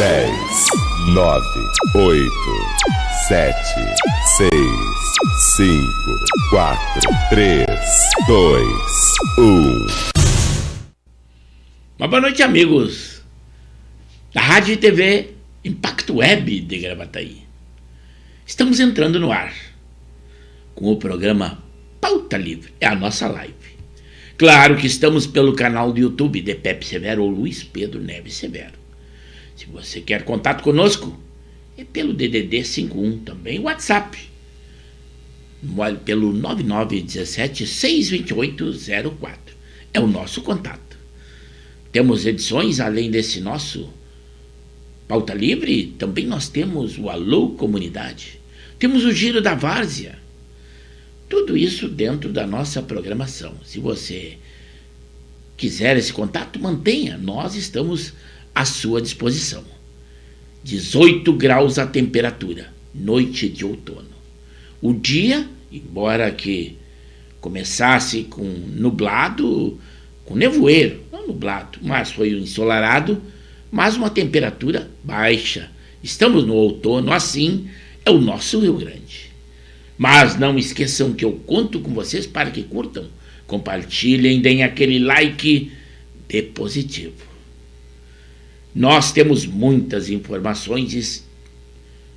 10, 9, 8, 7, 6, 5, 4, 3, 2, 1. Uma boa noite, amigos da Rádio e TV Impacto Web de Gravataí. Estamos entrando no ar com o programa Pauta Livre, é a nossa live. Claro que estamos pelo canal do YouTube de Pepe Severo ou Luiz Pedro Neves Severo. Se você quer contato conosco, é pelo DDD 51, também o WhatsApp, pelo 9917-62804. É o nosso contato. Temos edições, além desse nosso Pauta Livre, também nós temos o Alô Comunidade, temos o Giro da Várzea. Tudo isso dentro da nossa programação. Se você quiser esse contato, mantenha. Nós estamos à sua disposição. 18 graus a temperatura, noite de outono. O dia, embora que começasse com nublado, com nevoeiro, não nublado, mas foi ensolarado, mas uma temperatura baixa. Estamos no outono, assim é o nosso Rio Grande. Mas não esqueçam que eu conto com vocês para que curtam, compartilhem, deem aquele like de positivo. Nós temos muitas informações,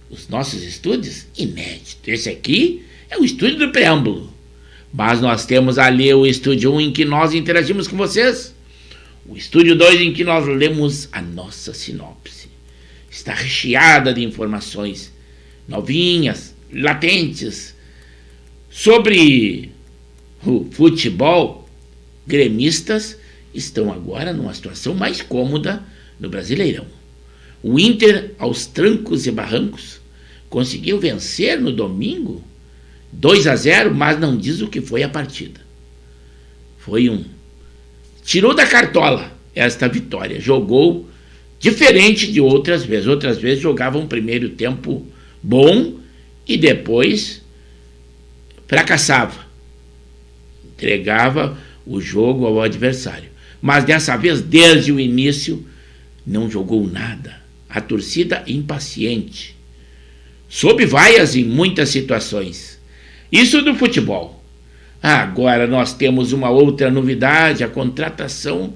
os nossos estúdios inéditos. Esse aqui é o estúdio do preâmbulo, mas nós temos ali o estúdio 1 em que nós interagimos com vocês, o estúdio 2 em que nós lemos a nossa sinopse. Está recheada de informações novinhas, latentes, sobre o futebol. Gremistas estão agora numa situação mais cômoda no Brasileirão. O Inter, aos trancos e barrancos, conseguiu vencer no domingo 2-0, mas não diz o que foi a partida. Tirou da cartola esta vitória. Jogou diferente de outras vezes. Outras vezes jogava um primeiro tempo bom e depois fracassava, entregava o jogo ao adversário. Mas dessa vez, desde o início, não jogou nada. A torcida impaciente, sob vaias em muitas situações. Isso do futebol. Agora nós temos uma outra novidade, a contratação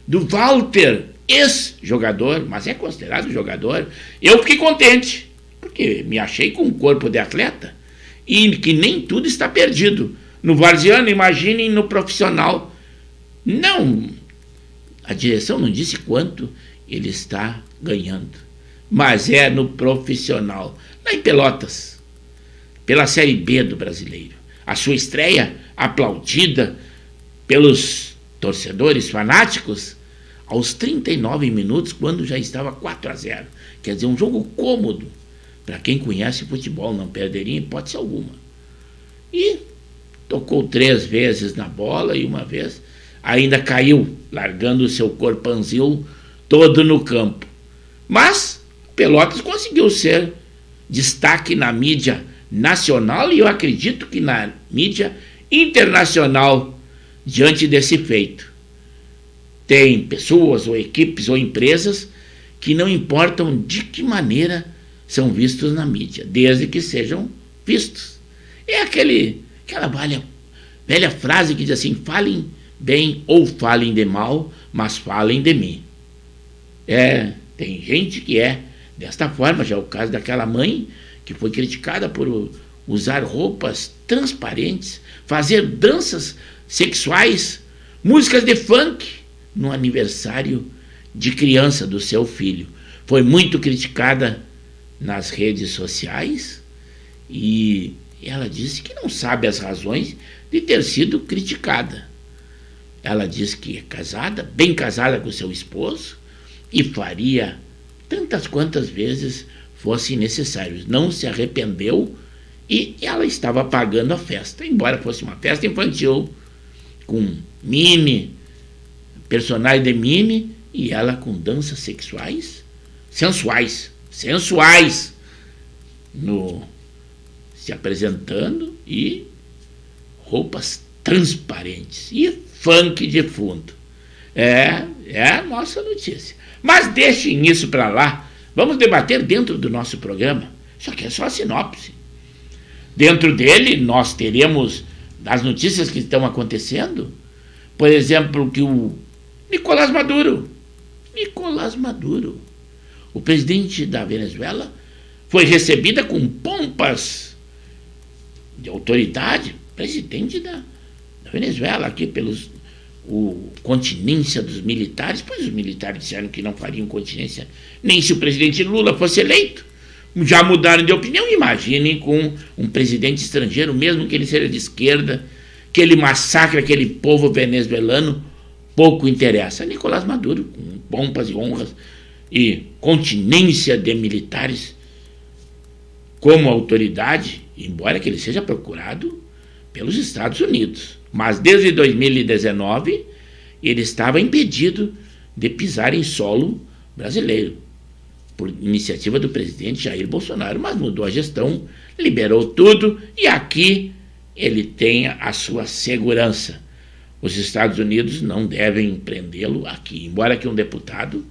do Walter, ex-jogador, mas é considerado jogador. Eu fiquei contente, porque me achei com um corpo de atleta, e que nem tudo está perdido. No varziano, imaginem no profissional. Não, a direção não disse quanto ele está ganhando, mas é no profissional, lá em Pelotas, pela Série B do Brasileiro. A sua estreia aplaudida pelos torcedores fanáticos aos 39 minutos, quando já estava 4-0. Quer dizer, um jogo cômodo. Para quem conhece futebol, não perderia em hipótese alguma. E tocou 3 vezes na bola e uma vez ainda caiu, largando o seu corpanzil todo no campo. Mas Pelotas conseguiu ser destaque na mídia nacional e eu acredito que na mídia internacional diante desse feito. Tem pessoas ou equipes ou empresas que não importam de que maneira são vistos na mídia, desde que sejam vistos. É aquela velha frase que diz assim: falem bem ou falem de mal, mas falem de mim. Tem gente que é desta forma. Já é o caso daquela mãe que foi criticada por usar roupas transparentes, fazer danças sexuais, músicas de funk no aniversário de criança do seu filho. Foi muito criticada nas redes sociais e ela disse que não sabe as razões de ter sido criticada. Ela diz que é casada, bem casada com seu esposo, e faria tantas quantas vezes fosse necessário. Não se arrependeu e ela estava pagando a festa, embora fosse uma festa infantil com mime, personagem de mime, e ela com danças sexuais sensuais, se apresentando, e roupas transparentes e funk de fundo. É a nossa notícia. Mas deixem isso para lá. Vamos debater dentro do nosso programa. Isso aqui é só a sinopse. Dentro dele, nós teremos as notícias que estão acontecendo. Por exemplo, que o Nicolás Maduro, o presidente da Venezuela, foi recebida com pompas de autoridade, presidente da Venezuela, aqui pelos continência dos militares, pois os militares disseram que não fariam continência nem se o presidente Lula fosse eleito. Já mudaram de opinião. Imaginem com um presidente estrangeiro, mesmo que ele seja de esquerda, que ele massacre aquele povo venezuelano, pouco interessa. Nicolás Maduro, com pompas e honras e continência de militares como autoridade, embora que ele seja procurado pelos Estados Unidos. Mas desde 2019 ele estava impedido de pisar em solo brasileiro, por iniciativa do presidente Jair Bolsonaro, mas mudou a gestão, liberou tudo e aqui ele tem a sua segurança. Os Estados Unidos não devem prendê-lo aqui, embora que um deputado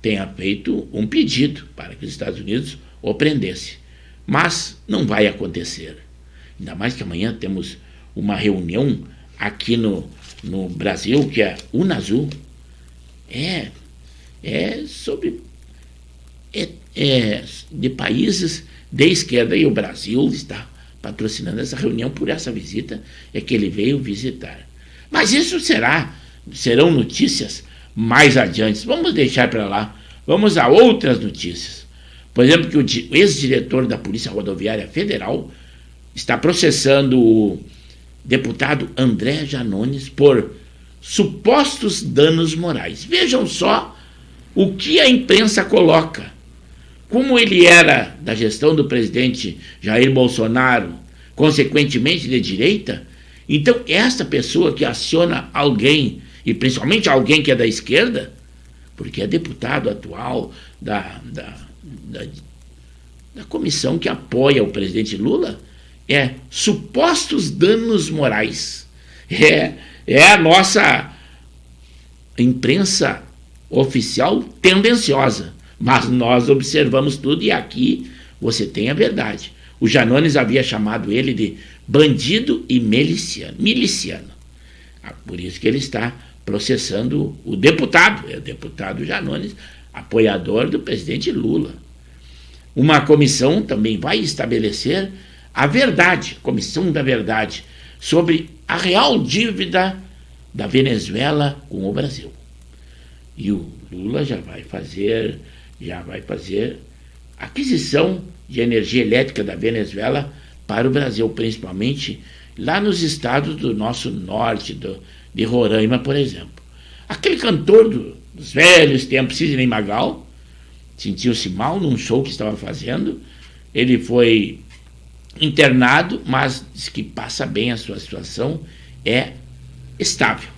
tenha feito um pedido para que os Estados Unidos o prendesse. Mas não vai acontecer. Ainda mais que amanhã temos uma reunião aqui no Brasil, que é Unasul. Sobre de países de esquerda, e o Brasil está patrocinando essa reunião. Por essa visita é que ele veio visitar. Mas isso serão notícias mais adiante. Vamos deixar para lá. Vamos a outras notícias. Por exemplo, que o ex-diretor da Polícia Rodoviária Federal está processando o deputado André Janones por supostos danos morais. Vejam só o que a imprensa coloca. Como ele era da gestão do presidente Jair Bolsonaro, consequentemente de direita, então essa pessoa que aciona alguém, e principalmente alguém que é da esquerda, porque é deputado atual da comissão que apoia o presidente Lula, supostos danos morais. É a nossa imprensa oficial tendenciosa. Mas nós observamos tudo e aqui você tem a verdade. O Janones havia chamado ele de bandido e miliciano. Por isso que ele está processando o deputado Janones, apoiador do presidente Lula. Uma comissão também vai estabelecer a verdade, Comissão da Verdade, sobre a real dívida da Venezuela com o Brasil. E o Lula já vai fazer aquisição de energia elétrica da Venezuela para o Brasil, principalmente lá nos estados do nosso norte, de Roraima, por exemplo. Aquele cantor dos velhos tempos, Sidney Magal, sentiu-se mal num show que estava fazendo. Ele foi internado, mas diz que passa bem, a sua situação é estável.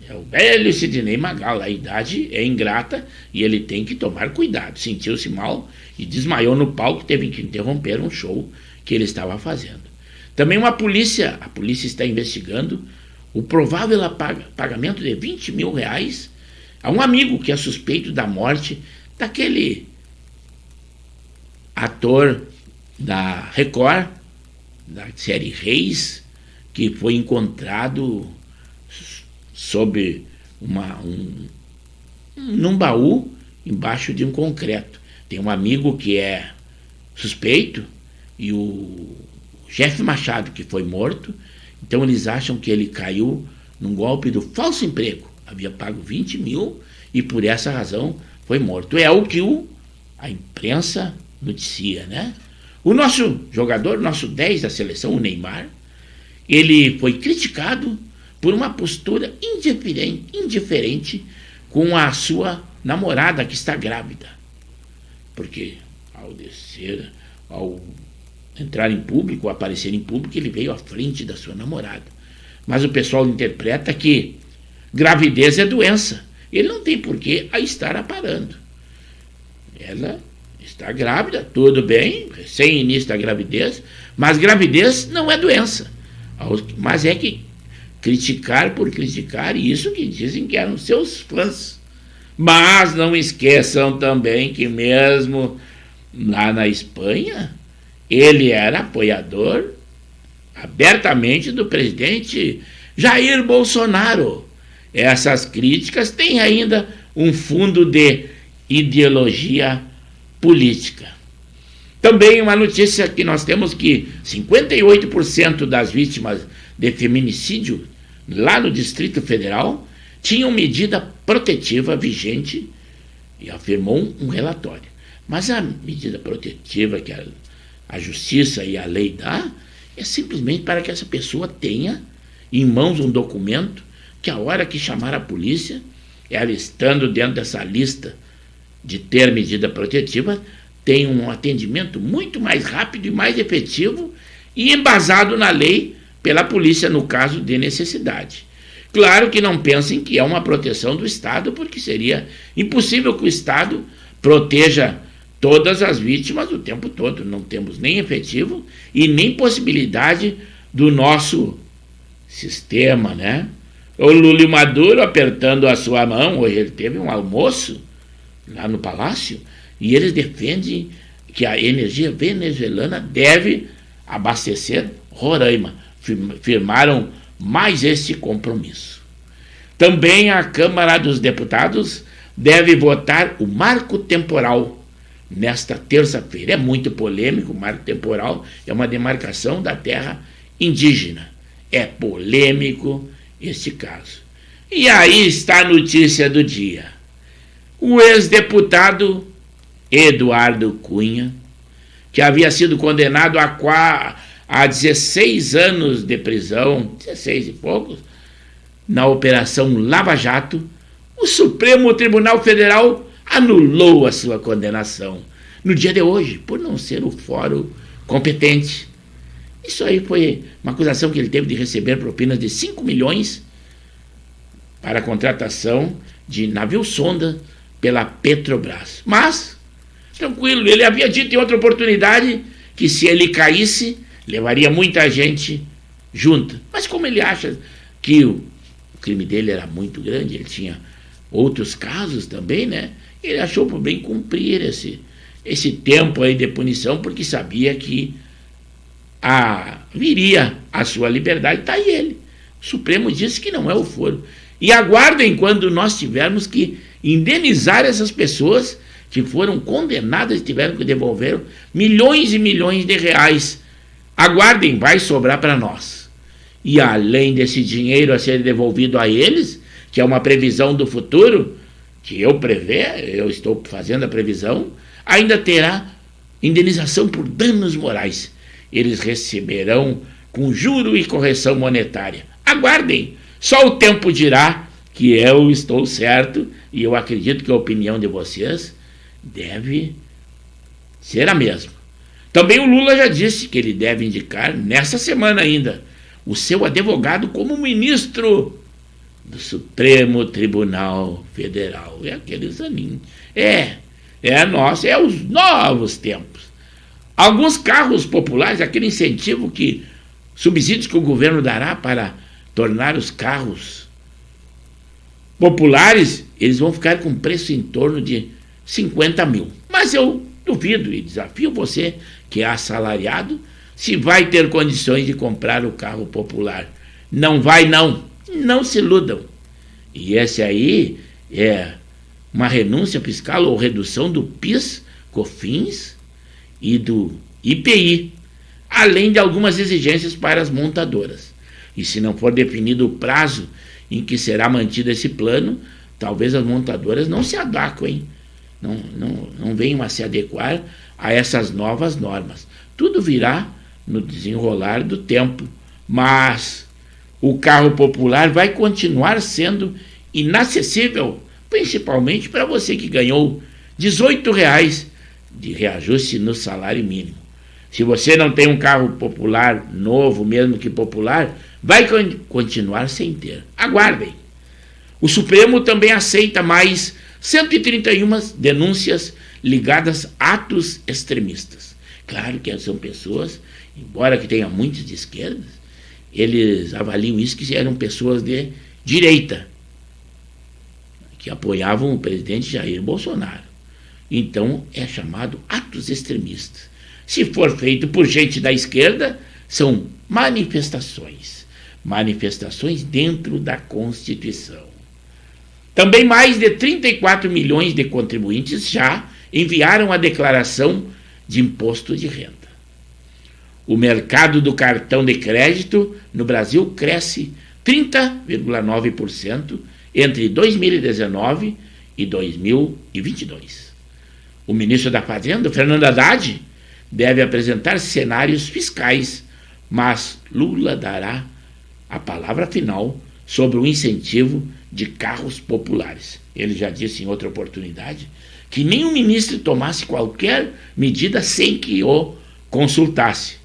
É o velho Sidney Magal, a idade é ingrata e ele tem que tomar cuidado. Sentiu-se mal e desmaiou no palco, teve que interromper um show que ele estava fazendo. Também a polícia está investigando o provável pagamento de 20 mil reais a um amigo que é suspeito da morte daquele ator da Record, da série Reis, que foi encontrado sob num baú embaixo de um concreto. Tem um amigo que é suspeito e o Jeff Machado, que foi morto. Então eles acham que ele caiu num golpe do falso emprego. Havia pago 20 mil e por essa razão foi morto. É o que a imprensa noticia, né? O nosso jogador, nosso 10 da seleção, o Neymar, ele foi criticado por uma postura indiferente com a sua namorada que está grávida. Porque ao entrar em público, aparecer em público, ele veio à frente da sua namorada. Mas o pessoal interpreta que gravidez é doença. Ele não tem por que a estar aparando. Ela está grávida, tudo bem, recém-início da gravidez, mas gravidez não é doença. Mas é que criticar por criticar, e isso que dizem que eram seus fãs. Mas não esqueçam também que mesmo lá na Espanha, ele era apoiador abertamente do presidente Jair Bolsonaro. Essas críticas têm ainda um fundo de ideologia política. Também uma notícia que nós temos que 58% das vítimas de feminicídio lá no Distrito Federal tinham medida protetiva vigente, e afirmou um relatório. Mas a medida protetiva que a justiça e a lei dá é simplesmente para que essa pessoa tenha em mãos um documento que a hora que chamar a polícia, ela estando dentro dessa lista de ter medida protetiva, tem um atendimento muito mais rápido e mais efetivo e embasado na lei pela polícia no caso de necessidade. Claro que não pensem que é uma proteção do Estado, porque seria impossível que o Estado proteja todas as vítimas o tempo todo. Não temos nem efetivo e nem possibilidade do nosso sistema, né? O Lula Maduro apertando a sua mão, hoje ele teve um almoço lá no Palácio, e eles defendem que a energia venezuelana deve abastecer Roraima. Firmaram mais este compromisso. Também a Câmara dos Deputados deve votar o marco temporal nesta terça-feira. É muito polêmico, o marco temporal é uma demarcação da terra indígena. É polêmico este caso. E aí está a notícia do dia. O ex-deputado Eduardo Cunha, que havia sido condenado a 16 anos de prisão, 16 e poucos, na Operação Lava Jato, o Supremo Tribunal Federal anulou a sua condenação no dia de hoje, por não ser o fórum competente. Isso aí foi uma acusação que ele teve de receber propinas de 5 milhões para a contratação de navio-sonda pela Petrobras. Mas, tranquilo, ele havia dito em outra oportunidade que se ele caísse, levaria muita gente junto. Mas como ele acha que o crime dele era muito grande, ele tinha outros casos também, né? Ele achou por bem cumprir esse tempo aí de punição, porque sabia que viria a sua liberdade. Está aí ele. O Supremo disse que não é o foro. E aguardem quando nós tivermos que indenizar essas pessoas que foram condenadas e tiveram que devolver milhões e milhões de reais. Aguardem, vai sobrar para nós. E além desse dinheiro a ser devolvido a eles, que é uma previsão do futuro, que eu estou fazendo a previsão, ainda terá indenização por danos morais. Eles receberão com juro e correção monetária. Aguardem, só o tempo dirá que eu estou certo, e eu acredito que a opinião de vocês deve ser a mesma. Também o Lula já disse que ele deve indicar, nessa semana ainda, o seu advogado como ministro do Supremo Tribunal Federal. É aqueles aninhos. É os novos tempos. Alguns carros populares, aquele incentivo subsídios que o governo dará para tornar os carros populares, eles vão ficar com preço em torno de 50 mil. Mas eu duvido e desafio você, que é assalariado, se vai ter condições de comprar o carro popular. Não vai, não. Não se iludam. E esse aí é uma renúncia fiscal ou redução do PIS, COFINS e do IPI, além de algumas exigências para as montadoras. E se não for definido o prazo em que será mantido esse plano, talvez as montadoras não se adequem, não venham a se adequar a essas novas normas. Tudo virá no desenrolar do tempo, mas o carro popular vai continuar sendo inacessível, principalmente para você que ganhou R$18 de reajuste no salário mínimo. Se você não tem um carro popular novo, mesmo que popular, vai continuar sem ter. Aguardem. O Supremo também aceita mais 131 denúncias ligadas a atos extremistas. Claro que são pessoas, embora que tenha muitos de esquerda, eles avaliam isso que eram pessoas de direita, que apoiavam o presidente Jair Bolsonaro. Então é chamado atos extremistas. Se for feito por gente da esquerda, são manifestações. Manifestações dentro da Constituição. Também mais de 34 milhões de contribuintes já enviaram a declaração de imposto de renda. O mercado do cartão de crédito no Brasil cresce 30,9% entre 2019 e 2022. O ministro da Fazenda, Fernando Haddad, deve apresentar cenários fiscais, mas Lula dará a palavra final sobre o incentivo de carros populares. Ele já disse em outra oportunidade que nenhum ministro tomasse qualquer medida sem que o consultasse.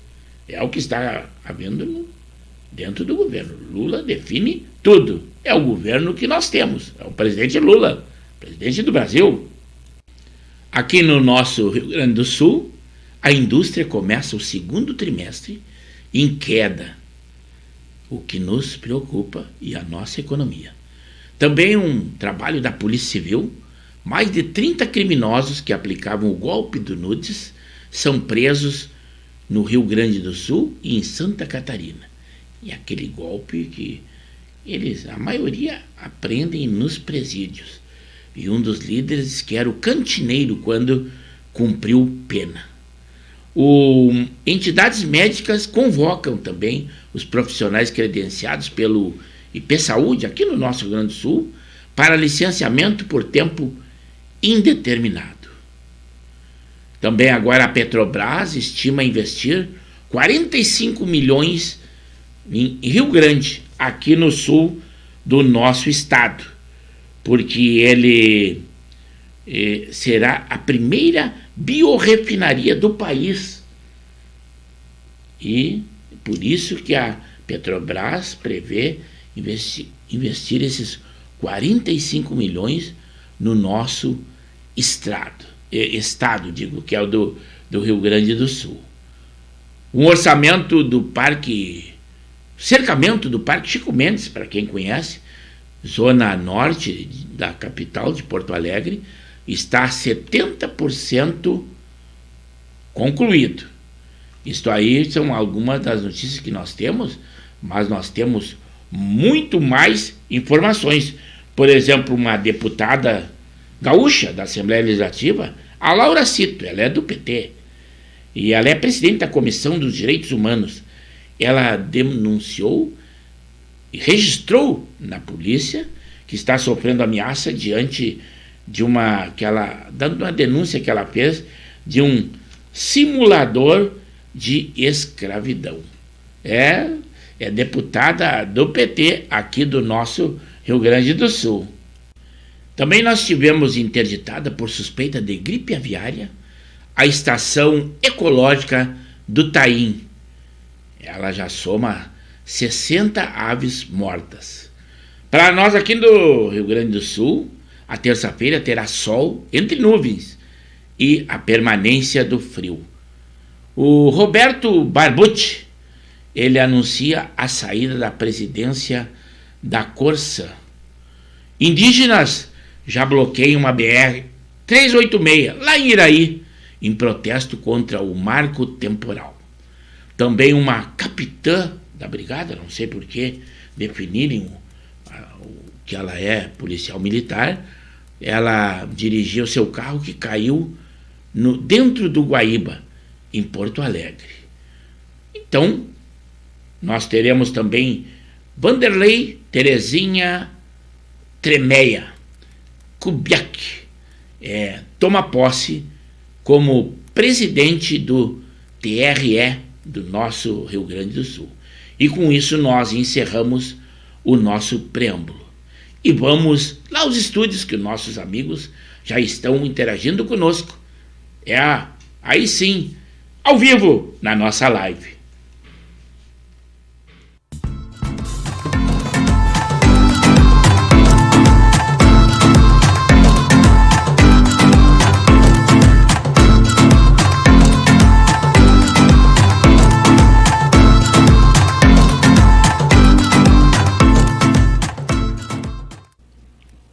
É o que está havendo dentro do governo. Lula define tudo. É o governo que nós temos. É o presidente Lula, presidente do Brasil. Aqui no nosso Rio Grande do Sul, a indústria começa o segundo trimestre em queda, o que nos preocupa e a nossa economia. Também um trabalho da Polícia Civil, mais de 30 criminosos que aplicavam o golpe do Nudes são presos no Rio Grande do Sul e em Santa Catarina. E aquele golpe que a maioria, aprendem nos presídios. E um dos líderes que era o cantineiro quando cumpriu pena. Entidades médicas convocam também os profissionais credenciados pelo IP Saúde, aqui no nosso Rio Grande do Sul, para licenciamento por tempo indeterminado. Também agora a Petrobras estima investir 45 milhões em Rio Grande, aqui no sul do nosso estado, porque ele será a primeira biorefinaria do país. E por isso que a Petrobras prevê investir esses 45 milhões no nosso estado, que é o do Rio Grande do Sul. Um orçamento do cercamento do Parque Chico Mendes, para quem conhece, zona norte da capital de Porto Alegre, está 70% concluído. Isto aí são algumas das notícias que nós temos, mas nós temos muito mais informações. Por exemplo, uma deputada gaúcha da Assembleia Legislativa, a Laura Cito, ela é do PT, e ela é presidente da Comissão dos Direitos Humanos. Ela denunciou e registrou na polícia que está sofrendo ameaça diante de uma denúncia que ela fez de um simulador de escravidão. É deputada do PT aqui do nosso Rio Grande do Sul. Também nós tivemos interditada por suspeita de gripe aviária a estação ecológica do Taim. Ela já soma 60 aves mortas. Para nós aqui do Rio Grande do Sul, a terça-feira terá sol entre nuvens e a permanência do frio. O Roberto Barbucci, ele anuncia a saída da presidência da Corsa. Indígenas já bloqueiam uma BR-386 lá em Iraí, em protesto contra o marco temporal. Também uma capitã da brigada, não sei por que definirem que ela é policial militar, ela dirigia o seu carro que caiu dentro do Guaíba, em Porto Alegre. Então, nós teremos também Vanderlei Terezinha Tremeia Kubiak, toma posse como presidente do TRE do nosso Rio Grande do Sul. E com isso nós encerramos o nosso preâmbulo. E vamos lá aos estúdios que nossos amigos já estão interagindo conosco. Aí sim, ao vivo, na nossa live.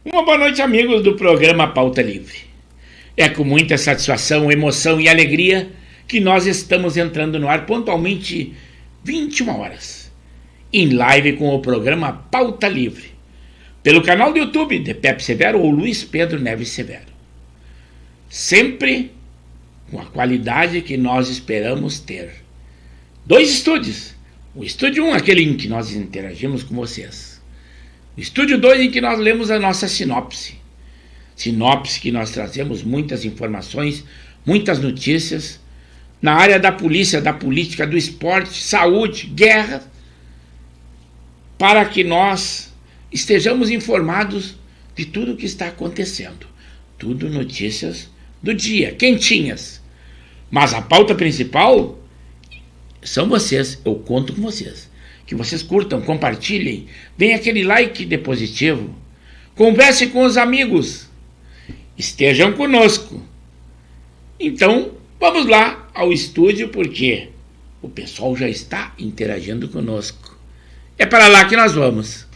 Uma Boa noite, amigos do programa Pauta Livre. É com muita satisfação, emoção e alegria que nós estamos entrando no ar pontualmente 21 horas, em live com o programa Pauta Livre, pelo canal do YouTube de Pepe Severo ou Luiz Pedro Neves Severo. Sempre com a qualidade que nós esperamos ter. 2 estúdios. O estúdio 1, aquele em que nós interagimos com vocês. O estúdio 2, em que nós lemos a nossa sinopse. Sinopse que nós trazemos muitas informações, muitas notícias, na área da polícia, da política, do esporte, saúde, guerra, para que nós estejamos informados de tudo o que está acontecendo. Tudo notícias do dia, quentinhas. Mas a pauta principal são vocês, eu conto com vocês. Que vocês curtam, compartilhem, deem aquele like de positivo, converse com os amigos, estejam conosco. Então, vamos lá ao estúdio, porque o pessoal já está interagindo conosco. É para lá que nós vamos.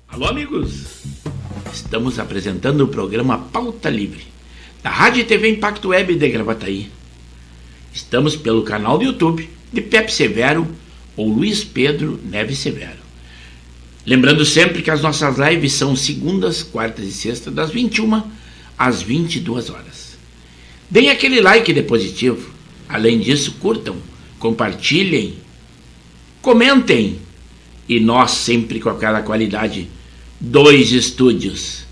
Alô, amigos! Estamos apresentando o programa Pauta Livre, da Rádio e TV Impacto Web de Gravataí. Estamos pelo canal do YouTube de Pepe Severo ou Luiz Pedro Neves Severo. Lembrando sempre que as nossas lives são segundas, quartas e sextas, das 21 às 22 horas. Deem aquele like de positivo. Além disso, curtam, compartilhem, comentem. E nós sempre com aquela qualidade, 2 estúdios.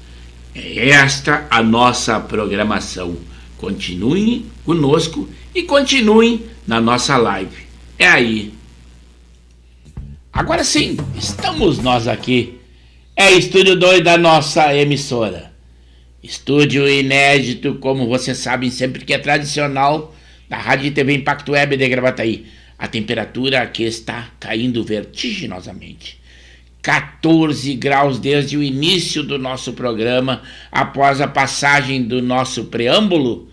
É esta a nossa programação. Continuem conosco e continuem na nossa live. É aí. Agora sim, estamos nós aqui. É estúdio 2 da nossa emissora. Estúdio inédito, como vocês sabem, sempre que é tradicional, da Rádio e TV Impacto Web de Gravataí. A temperatura aqui está caindo vertiginosamente. 14 graus desde o início do nosso programa, após a passagem do nosso preâmbulo.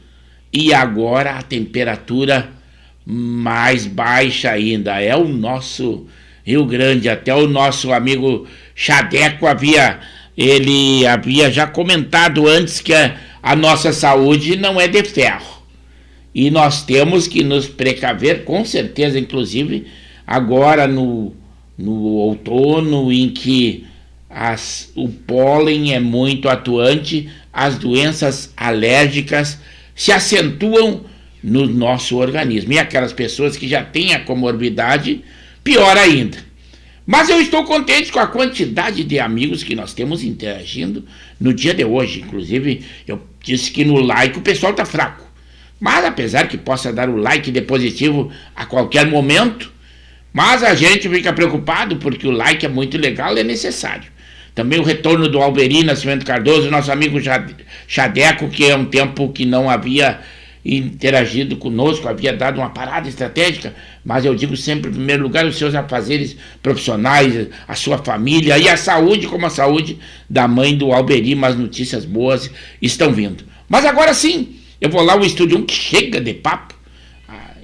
E agora a temperatura mais baixa ainda. É o nosso Rio Grande. Até o nosso amigo Chadeco havia já comentado antes que a nossa saúde não é de ferro. E nós temos que nos precaver, com certeza, inclusive agora no outono, em que o pólen é muito atuante, as doenças alérgicas se acentuam no nosso organismo. E aquelas pessoas que já têm a comorbidade, pior ainda. Mas eu estou contente com a quantidade de amigos que nós temos interagindo no dia de hoje. Inclusive, eu disse que no like o pessoal está fraco. Mas apesar que possa dar o like de positivo a qualquer momento, mas a gente fica preocupado porque o like é muito legal e é necessário. Também o retorno do Alberi Nascimento Cardoso, nosso amigo Chadeco, que é um tempo que não havia interagido conosco, havia dado uma parada estratégica, mas eu digo sempre, em primeiro lugar, os seus afazeres profissionais, a sua família e a saúde, como a saúde da mãe do Alberi, mas notícias boas estão vindo. Mas agora sim, eu vou lá ao estúdio 1, que chega de papo,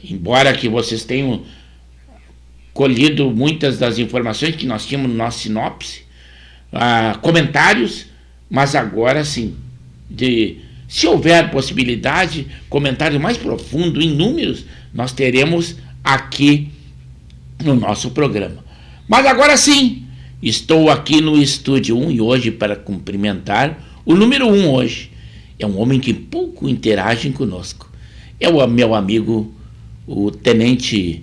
embora que vocês tenham colhido muitas das informações que nós tínhamos no nosso sinopse, comentários, mas agora sim, se houver possibilidade, comentário mais profundo, em números, nós teremos aqui no nosso programa. Mas agora sim, estou aqui no estúdio 1 e hoje para cumprimentar o número 1 hoje. É um homem que pouco interage conosco. É o meu amigo, o tenente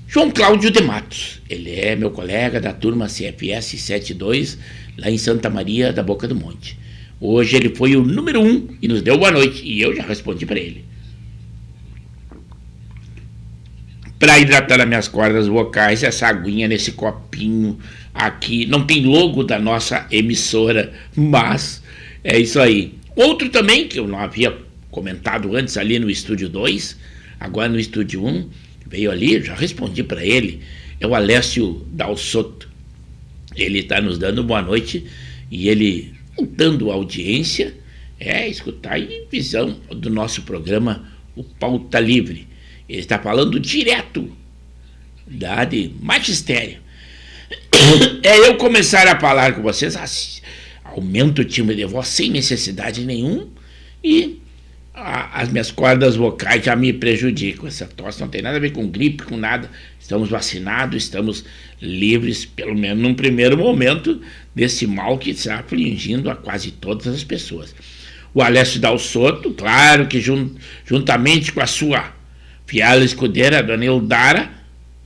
João Cláudio de Matos. Ele é meu colega da turma CFS 72, lá em Santa Maria da Boca do Monte. Hoje ele foi o número 1 e nos deu boa noite. E eu já respondi para ele. Para hidratar as minhas cordas vocais, essa aguinha nesse copinho aqui. Não tem logo da nossa emissora, mas é isso aí. Outro também, que eu não havia comentado antes ali no estúdio 2, agora no estúdio 1, veio ali, já respondi para ele. É o Alessio Dalsotto. Ele está nos dando boa noite e ele, dando audiência, escutar e visão do nosso programa, o Pauta Livre. Ele está falando direto da área de magistério. Eu começar a falar com vocês aumento o timbre de voz sem necessidade nenhuma e as minhas cordas vocais já me prejudicam. Essa tosse não tem nada a ver com gripe, com nada. Estamos vacinados, estamos livres, pelo menos num primeiro momento, desse mal que está afligindo a quase todas as pessoas. O Alessio Dalsotto, claro que juntamente com a sua fiel escudeira, a dona Eudara,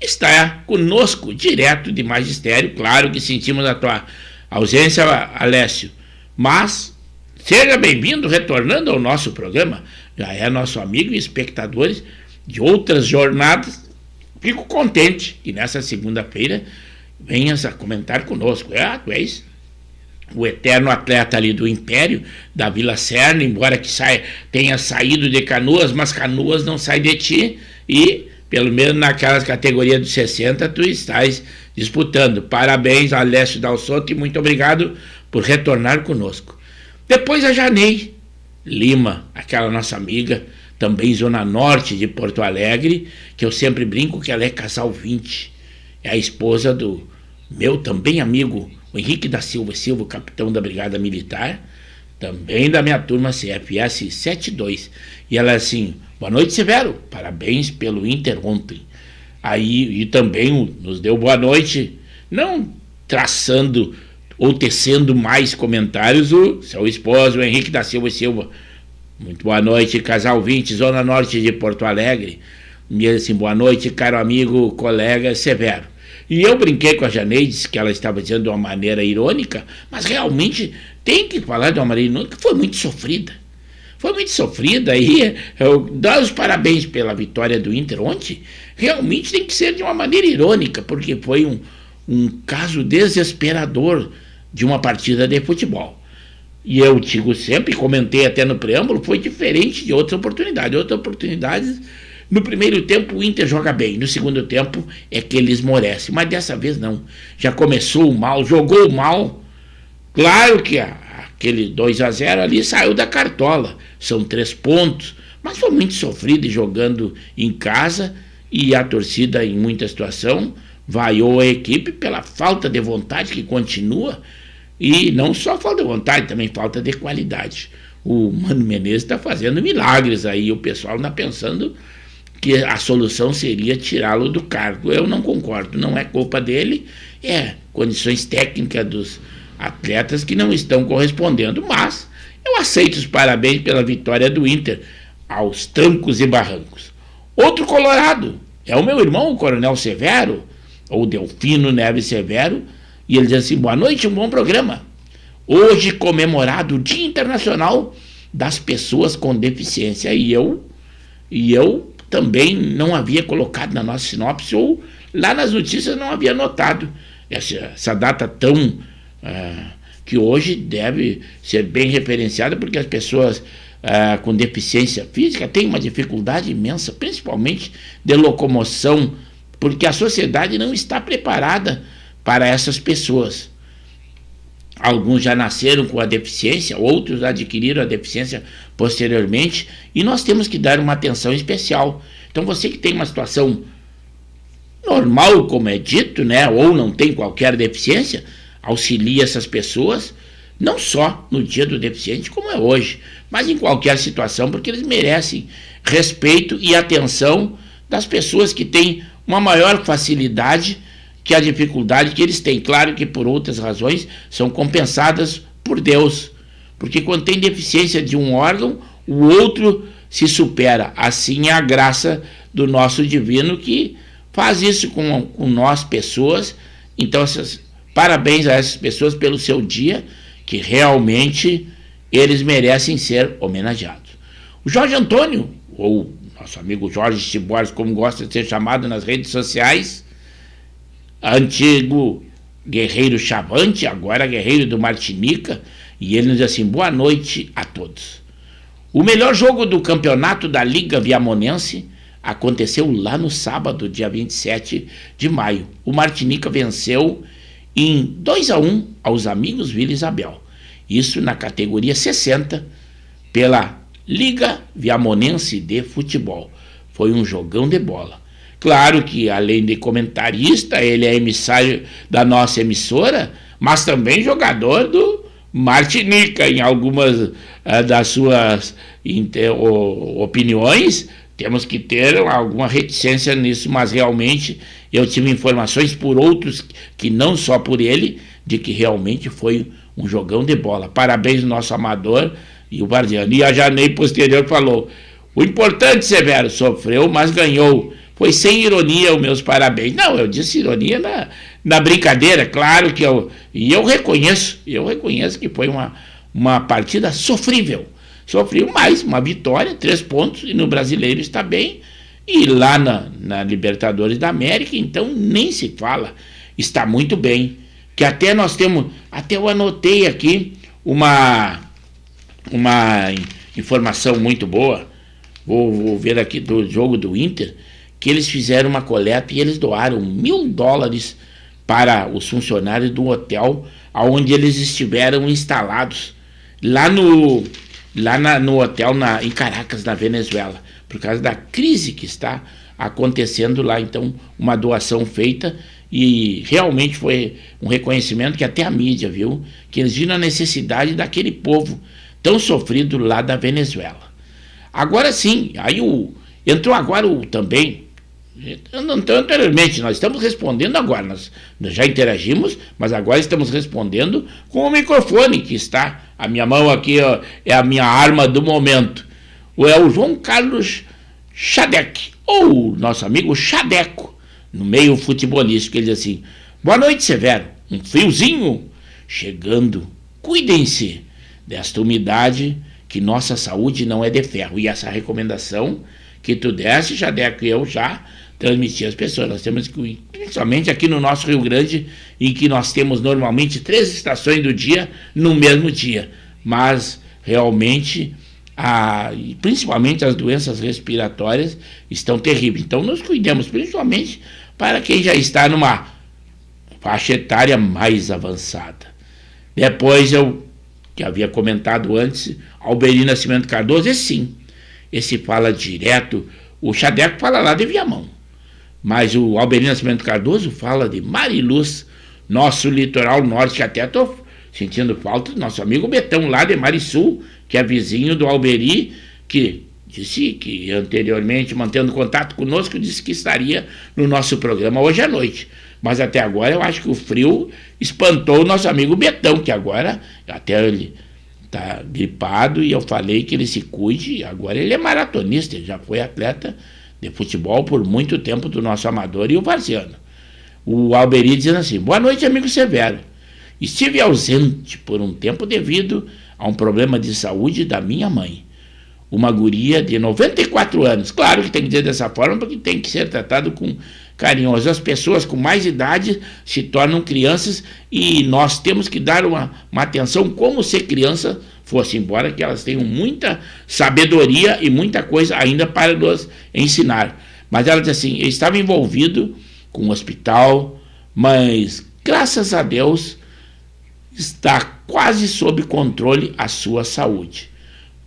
está conosco, direto de Magistério. Claro que sentimos a tua ausência, Alessio, mas seja bem-vindo, retornando ao nosso programa. Já é nosso amigo e espectadores de outras jornadas. Fico contente que nessa segunda-feira venhas a comentar conosco. Tu és o eterno atleta ali do Império, da Vila Serna, embora que tenha saído de Canoas, mas Canoas não sai de ti e, pelo menos naquelas categorias dos 60, tu estás disputando. Parabéns, Alessio Dalsotto, e muito obrigado por retornar conosco. Depois a Janei Lima, aquela nossa amiga, também zona norte de Porto Alegre, que eu sempre brinco que ela é casal 20. É a esposa do meu também amigo, o Henrique da Silva Silva, capitão da Brigada Militar, também da minha turma CFS 72. E ela é assim: boa noite, Severo, parabéns pelo Inter ontem. Aí, e também nos deu boa noite, não traçando ou tecendo mais comentários, o seu esposo, o Henrique da Silva Silva. Muito boa noite, casal 20, zona norte de Porto Alegre. E assim: boa noite, caro amigo, colega Severo. E eu brinquei com a Janei, disse que ela estava dizendo de uma maneira irônica, mas realmente tem que falar de uma maneira irônica, foi muito sofrida. Foi muito sofrida, e eu dou os parabéns pela vitória do Inter ontem. Realmente tem que ser de uma maneira irônica, porque foi um caso desesperador de uma partida de futebol. E eu digo sempre, comentei até no preâmbulo, foi diferente de outras oportunidades. Outras oportunidades, no primeiro tempo o Inter joga bem, no segundo tempo é que ele esmorece, mas dessa vez não. Já começou mal, jogou mal. Claro que aquele 2-0 ali saiu da cartola, são 3 pontos, mas foi muito sofrido jogando em casa, e a torcida em muita situação vaiou a equipe pela falta de vontade que continua, e não só falta de vontade, também falta de qualidade. O Mano Menezes está fazendo milagres aí, o pessoal está pensando que a solução seria tirá-lo do cargo. Eu não concordo, não é culpa dele, é condições técnicas dos atletas que não estão correspondendo, mas eu aceito os parabéns pela vitória do Inter, aos trancos e barrancos. Outro colorado é o meu irmão, o Coronel Severo, ou Delfino Neves Severo, e ele diz assim: boa noite, um bom programa. Hoje comemorado o Dia Internacional das Pessoas com Deficiência, e eu também não havia colocado na nossa sinopse, ou lá nas notícias não havia notado essa data tão que hoje deve ser bem referenciada, porque as pessoas com deficiência física têm uma dificuldade imensa, principalmente de locomoção, porque a sociedade não está preparada para essas pessoas. Alguns já nasceram com a deficiência, outros adquiriram a deficiência posteriormente, e nós temos que dar uma atenção especial. Então você que tem uma situação normal, como é dito, né, ou não tem qualquer deficiência, auxilie essas pessoas, não só no dia do deficiente, como é hoje, mas em qualquer situação, porque eles merecem respeito e atenção das pessoas que têm uma maior facilidade que a dificuldade que eles têm. Claro que por outras razões são compensadas por Deus, porque quando tem deficiência de um órgão, o outro se supera. Assim é a graça do nosso divino, que faz isso com nós, pessoas. Então, parabéns a essas pessoas pelo seu dia, que realmente eles merecem ser homenageados. O Jorge Antônio, ou nosso amigo Jorge Tiborges, como gosta de ser chamado nas redes sociais, antigo guerreiro Chavante, agora guerreiro do Martinica, e ele nos diz assim: boa noite a todos. O melhor jogo do campeonato da Liga Viamonense aconteceu lá no sábado, dia 27 de maio. O Martinica venceu em 2-1 aos amigos Vila Isabel. Isso na categoria 60, pela Liga Viamonense de Futebol. Foi um jogão de bola. Claro que, além de comentarista, ele é emissário da nossa emissora, mas também jogador do Martinica em algumas das suas opiniões. Temos que ter alguma reticência nisso, mas realmente eu tive informações por outros, que não só por ele, de que realmente foi um jogão de bola. Parabéns ao nosso amador e o Varziano. E a Janei posterior falou: o importante, Severo, sofreu, mas ganhou. Foi sem ironia os meus parabéns. Não, eu disse ironia na brincadeira, claro que eu reconheço que foi uma partida sofrível. Sofreu mais uma vitória, 3 pontos, e no Brasileiro está bem. E lá na Libertadores da América, então nem se fala, está muito bem. Que até nós temos, até eu anotei aqui uma informação muito boa, vou ver aqui do jogo do Inter, que eles fizeram uma coleta e eles doaram $1.000 para os funcionários do hotel onde eles estiveram instalados, lá no hotel em Caracas, na Venezuela, por causa da crise que está acontecendo lá. Então, uma doação feita, e realmente foi um reconhecimento que até a mídia viu, que eles viram a necessidade daquele povo tão sofrido lá da Venezuela. Agora sim, aí entrou agora também, anteriormente, nós estamos respondendo agora, nós já interagimos, mas agora estamos respondendo com o microfone que está, a minha mão aqui, ó, é a minha arma do momento. É o João Carlos Xadec, ou nosso amigo Xadeco, no meio futebolístico. Ele diz assim: boa noite, Severo, um friozinho chegando, cuidem-se desta umidade, que nossa saúde não é de ferro. E essa recomendação que tu desse, Xadeco, e eu já transmitir às pessoas. Nós temos que, principalmente aqui no nosso Rio Grande, em que nós temos normalmente 3 estações do dia no mesmo dia, mas realmente principalmente as doenças respiratórias estão terríveis. Então nos cuidemos, principalmente para quem já está numa faixa etária mais avançada. Depois, eu que havia comentado antes, Alberi Nascimento Cardoso, esse fala direto, o Xadeco fala lá de Viamão, mas o Alberi Nascimento Cardoso fala de Mariluz, nosso litoral norte, que até estou sentindo falta do nosso amigo Betão, lá de Marisul, que é vizinho do Alberi, que disse que anteriormente, mantendo contato conosco, disse que estaria no nosso programa hoje à noite. Mas até agora eu acho que o frio espantou o nosso amigo Betão, que agora até ele está gripado, e eu falei que ele se cuide. Agora ele é maratonista, ele já foi atleta de futebol por muito tempo do nosso amador e o Varziano. O Alberi dizendo assim: boa noite, amigo Severo. Estive ausente por um tempo devido a um problema de saúde da minha mãe, uma guria de 94 anos. Claro que tem que dizer dessa forma, porque tem que ser tratado com carinho. As pessoas com mais idade se tornam crianças, e nós temos que dar uma atenção como se criança fosse, embora que elas tenham muita sabedoria e muita coisa ainda para nos ensinar. Mas ela diz assim: eu estava envolvido com o hospital, mas graças a Deus está quase sob controle a sua saúde.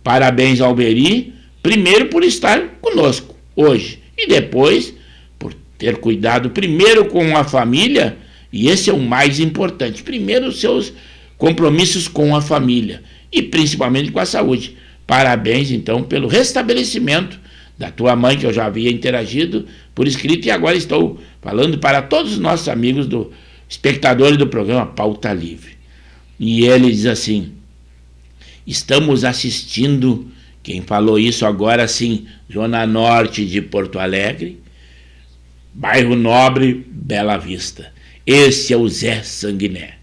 Parabéns, Alberi, primeiro por estar conosco hoje, e depois por ter cuidado primeiro com a família, e esse é o mais importante. Primeiro os seus compromissos com a família e principalmente com a saúde. Parabéns então pelo restabelecimento da tua mãe, que eu já havia interagido por escrito, e agora estou falando para todos os nossos amigos espectadores do programa Pauta Livre. E ele diz assim: estamos assistindo, quem falou isso agora sim, Zona Norte de Porto Alegre, bairro Nobre, Bela Vista. Esse é o Zé Sanguiné,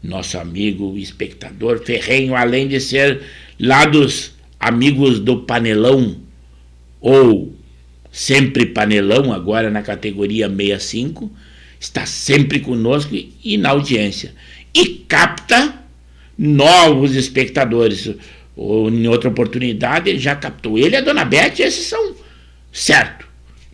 nosso amigo espectador ferrenho, além de ser lá dos amigos do Panelão, ou Sempre Panelão, agora na categoria 65, está sempre conosco e na audiência. E capta novos espectadores. Em outra oportunidade ele já captou. Ele e a Dona Beth, esses são certo.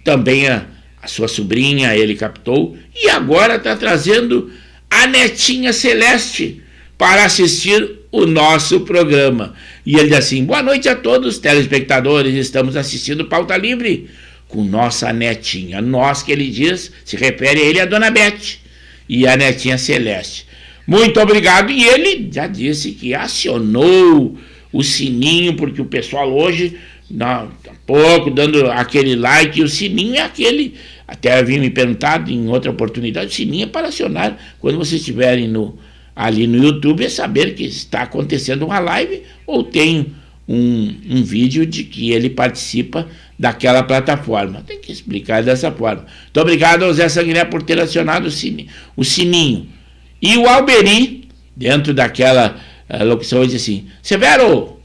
Também a sua sobrinha ele captou. E agora está trazendo a netinha Celeste para assistir o nosso programa. E ele diz assim: boa noite a todos os telespectadores, estamos assistindo Pauta Livre com nossa netinha. Nós, que ele diz, se refere a ele e a Dona Beth e a netinha Celeste. Muito obrigado. E ele já disse que acionou o sininho, porque o pessoal hoje, há pouco, dando aquele like, e o sininho é aquele, até havia me perguntado em outra oportunidade, o sininho é para acionar quando vocês estiverem ali no YouTube, é saber que está acontecendo uma live ou tem um vídeo de que ele participa daquela plataforma. Tem que explicar dessa forma. Muito obrigado ao Zé Sanguiné por ter acionado o sininho. E o Alberi, dentro daquela locução, ele disse assim: Severo,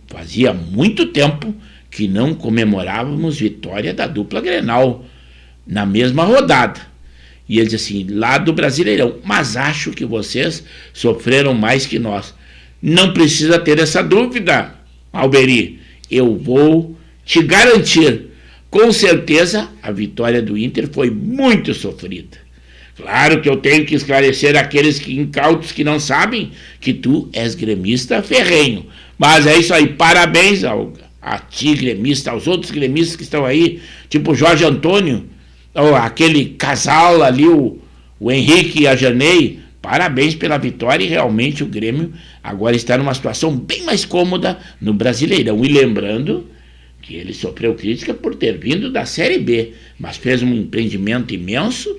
fazia muito tempo que não comemorávamos vitória da dupla Grenal na mesma rodada. E ele disse assim, lá do Brasileirão, mas acho que vocês sofreram mais que nós. Não precisa ter essa dúvida, Alberi. Eu vou te garantir, com certeza, a vitória do Inter foi muito sofrida. Claro que eu tenho que esclarecer aqueles incautos que não sabem que tu és gremista ferrenho. Mas é isso aí, parabéns a ti, gremista, aos outros gremistas que estão aí, tipo Jorge Antônio, aquele casal ali, o Henrique e a Janei. Parabéns pela vitória, e realmente o Grêmio agora está numa situação bem mais cômoda no Brasileirão. E lembrando que ele sofreu crítica por ter vindo da Série B, mas fez um empreendimento imenso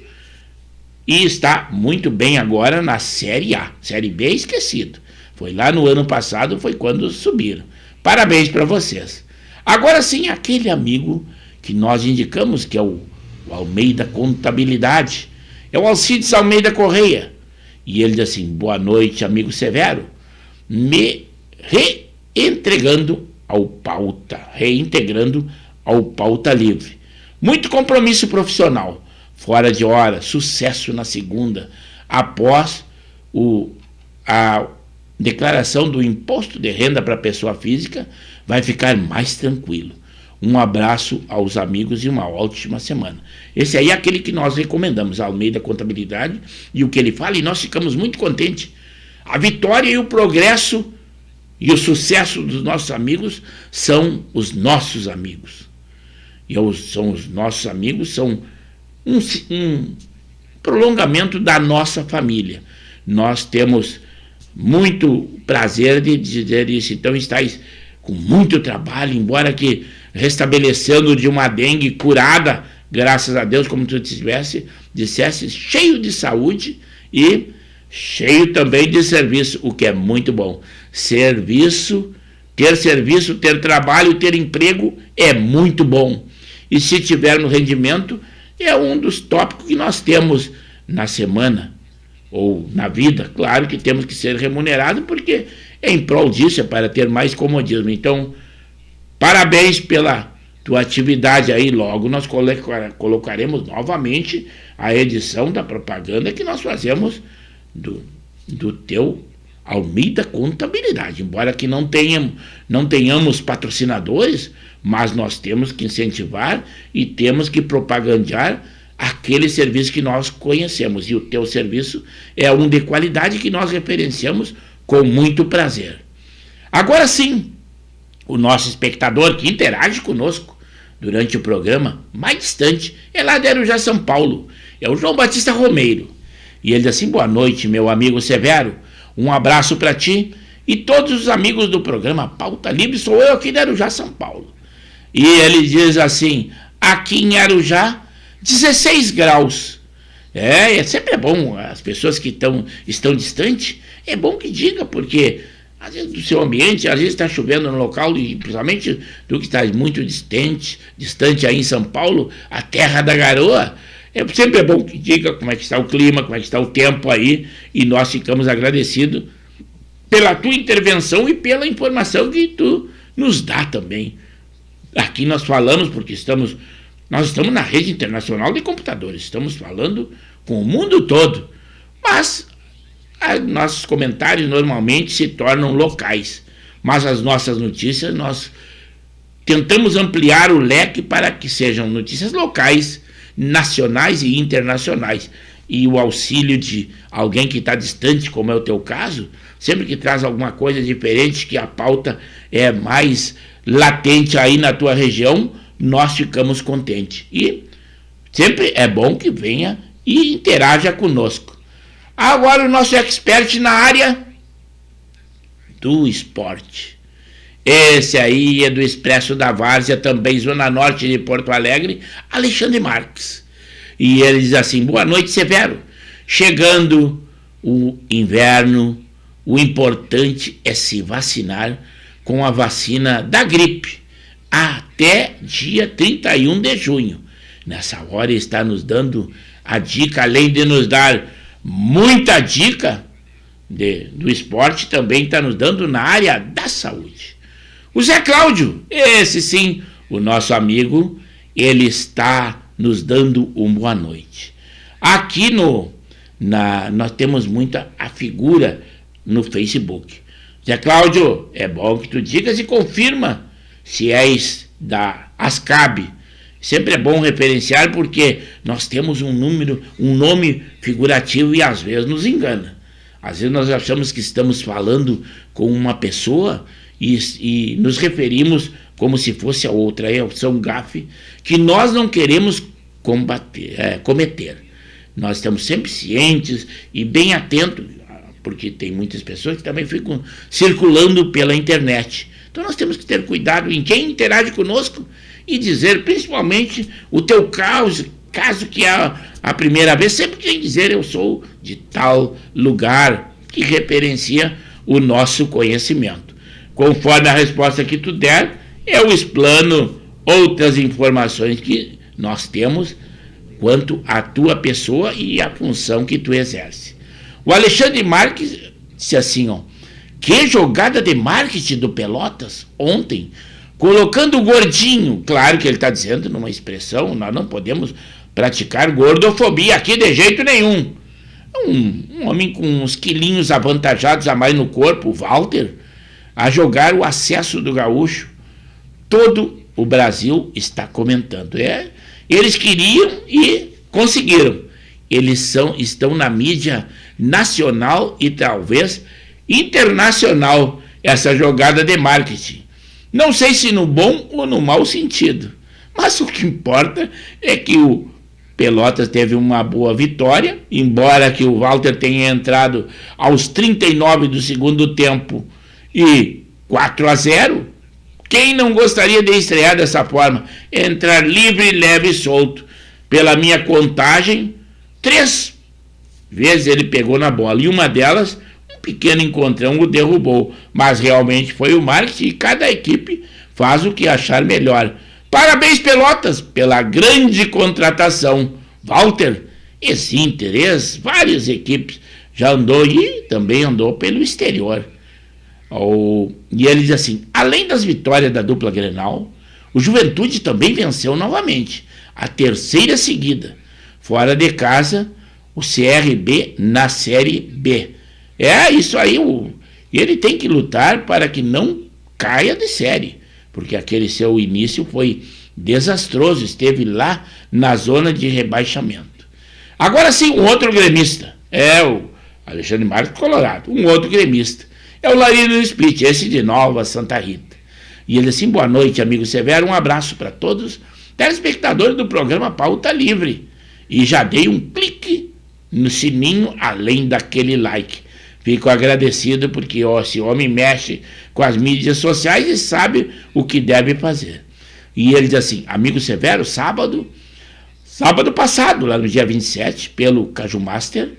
e está muito bem agora na Série A. Série B é esquecido. Foi lá no ano passado, foi quando subiram. Parabéns para vocês. Agora sim, aquele amigo que nós indicamos, que é o Almeida Contabilidade, é o Alcides Almeida Correia. E ele diz assim: boa noite, amigo Severo, me reintegrando ao Pauta Livre. Muito compromisso profissional, fora de hora, sucesso na segunda, após a declaração do imposto de renda para pessoa física, vai ficar mais tranquilo. Um abraço aos amigos e uma ótima semana. Esse aí é aquele que nós recomendamos, a Almeida Contabilidade, e o que ele fala, e nós ficamos muito contentes. A vitória e o progresso e o sucesso dos nossos amigos são os nossos amigos. E são os nossos amigos, são um prolongamento da nossa família. Nós temos muito prazer de dizer isso. Então, estáis com muito trabalho, embora que restabelecendo de uma dengue curada, graças a Deus, como tu dissesse, cheio de saúde e cheio também de serviço, o que é muito bom. Serviço, ter trabalho, ter emprego é muito bom. E se tivermos rendimento, é um dos tópicos que nós temos na semana ou na vida. Claro que temos que ser remunerados, porque é em prol disso, é para ter mais comodismo. Então, parabéns pela tua atividade aí. Logo nós colocaremos novamente a edição da propaganda que nós fazemos do teu Almeida Contabilidade. Embora que não tenhamos patrocinadores, mas nós temos que incentivar e temos que propagandear aquele serviço que nós conhecemos. E o teu serviço é um de qualidade que nós referenciamos com muito prazer. Agora sim, o nosso espectador que interage conosco durante o programa, mais distante, é lá de Arujá, São Paulo. É o João Batista Romeiro. E ele diz assim: boa noite, meu amigo Severo. Um abraço para ti e todos os amigos do programa Pauta Livre. Sou eu aqui de Arujá, São Paulo. E ele diz assim: aqui em Arujá, 16 graus. Sempre é bom, as pessoas que estão distantes, é bom que diga, porque às vezes do seu ambiente, às vezes está chovendo no local, e principalmente tu que estás muito distante aí em São Paulo, a terra da garoa, sempre é bom que diga como é que está o clima, como é que está o tempo aí, e nós ficamos agradecidos pela tua intervenção e pela informação que tu nos dá também. Aqui nós falamos, porque nós estamos na rede internacional de computadores, estamos falando com o mundo todo, mas nossos comentários normalmente se tornam locais, mas as nossas notícias nós tentamos ampliar o leque para que sejam notícias locais, nacionais e internacionais. E o auxílio de alguém que está distante, como é o teu caso, sempre que traz alguma coisa diferente, que a pauta é mais latente aí na tua região, nós ficamos contentes. E sempre é bom que venha e interaja conosco. Agora o nosso expert na área do esporte. Esse aí é do Expresso da Várzea, também Zona Norte de Porto Alegre, Alexandre Marques. E ele diz assim: boa noite, Severo. Chegando o inverno, o importante é se vacinar com a vacina da gripe até dia 31 de junho. Nessa hora está nos dando a dica, além de nos dar muita dica do esporte, também está nos dando na área da saúde. O Zé Cláudio, esse sim, o nosso amigo, ele está nos dando uma boa noite. Aqui nós temos muita a figura no Facebook. Zé Cláudio, é bom que tu digas e confirma se és da ASCAB. Sempre é bom referenciar, porque nós temos um nome figurativo e às vezes nos engana. Às vezes nós achamos que estamos falando com uma pessoa e nos referimos como se fosse a outra. É um gafe que nós não queremos cometer. Nós estamos sempre cientes e bem atentos, porque tem muitas pessoas que também ficam circulando pela internet. Então nós temos que ter cuidado em quem interage conosco e dizer, principalmente, o teu caso que é a primeira vez, sempre tem que dizer: eu sou de tal lugar, que referencia o nosso conhecimento. Conforme a resposta que tu der, eu explano outras informações que nós temos quanto à tua pessoa e à função que tu exerce. O Alexandre Marques disse assim, que jogada de marketing do Pelotas ontem, colocando o gordinho. Claro que ele está dizendo numa expressão, nós não podemos praticar gordofobia aqui de jeito nenhum. Um homem com uns quilinhos avantajados a mais no corpo, o Walter, a jogar o acesso do gaúcho. Todo o Brasil está comentando. Eles queriam e conseguiram. Eles estão na mídia nacional e talvez internacional, essa jogada de marketing. Não sei se no bom ou no mau sentido, mas o que importa é que o Pelotas teve uma boa vitória, embora que o Walter tenha entrado aos 39 do segundo tempo e 4-0. Quem não gostaria de estrear dessa forma? Entrar livre, leve e solto. Pela minha contagem, 3 vezes ele pegou na bola, e uma delas, um pequeno encontrão, o derrubou. Mas realmente foi o marketing, e cada equipe faz o que achar melhor. Parabéns, Pelotas, pela grande contratação. Walter, esse interesse, várias equipes já andou e também andou pelo exterior. E ele diz assim: além das vitórias da dupla Grenal, o Juventude também venceu novamente, a 3ª seguida. Fora de casa, o CRB na Série B. É isso aí, ele tem que lutar para que não caia de série, porque aquele seu início foi desastroso, esteve lá na zona de rebaixamento. Agora sim, um outro gremista, o Alexandre Marques Colorado, um outro gremista, é o Larino Split, esse de Nova Santa Rita. E ele assim: boa noite, amigo Severo, um abraço para todos, telespectadores do programa Pauta Livre. E já dei um clique no sininho, além daquele like. Fico agradecido porque esse homem mexe com as mídias sociais e sabe o que deve fazer. E ele diz assim: amigo Severo, sábado passado, lá no dia 27, pelo Caju Master,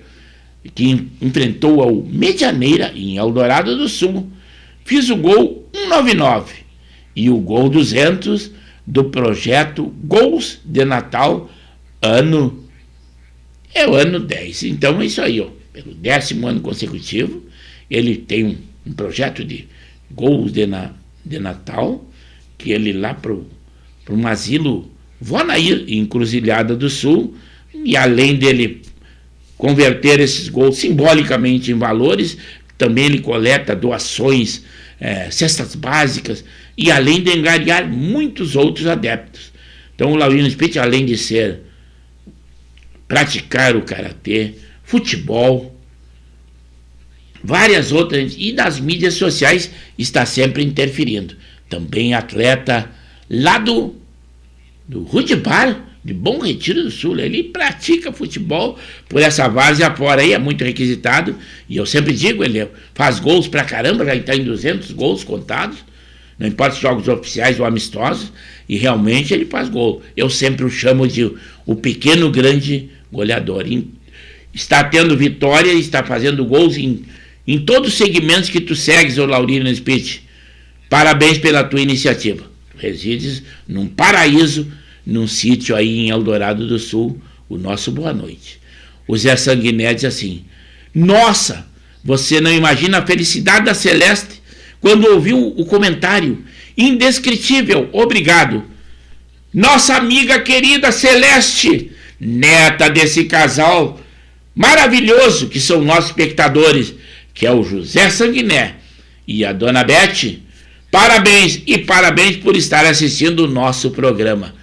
que enfrentou ao Medianeira em Eldorado do Sul, fiz o gol 199 e o gol 200 do projeto Gols de Natal, o ano 10. Então é isso aí, pelo 10º ano consecutivo, ele tem um projeto de gols de Natal, que ele lá para um asilo Vonair, em Encruzilhada do Sul, e além dele converter esses gols simbolicamente em valores, também ele coleta doações, cestas básicas, e além de angariar muitos outros adeptos. Então o Laurino Spitz, além de praticar o karatê, futebol, várias outras, e das mídias sociais está sempre interferindo. Também atleta lá do Rudbar, de Bom Retiro do Sul. Ele pratica futebol por essa várzea fora aí, é muito requisitado. E eu sempre digo, ele faz gols pra caramba, já está em 200 gols contados. Não importa se jogos oficiais ou amistosos. E realmente ele faz gol. Eu sempre o chamo de o pequeno grande goleador. Está tendo vitória, está fazendo gols em todos os segmentos que tu segues, ô Laurino Spitz. Parabéns pela tua iniciativa. Resides num paraíso, num sítio aí em Eldorado do Sul. O nosso boa noite. O Zé Sanguiné diz assim: nossa, você não imagina a felicidade da Celeste quando ouviu o comentário. Indescritível, obrigado. Nossa amiga querida Celeste, neta desse casal maravilhoso que são nossos espectadores, que é o José Sanguiné e a dona Beth. Parabéns e parabéns por estar assistindo o nosso programa.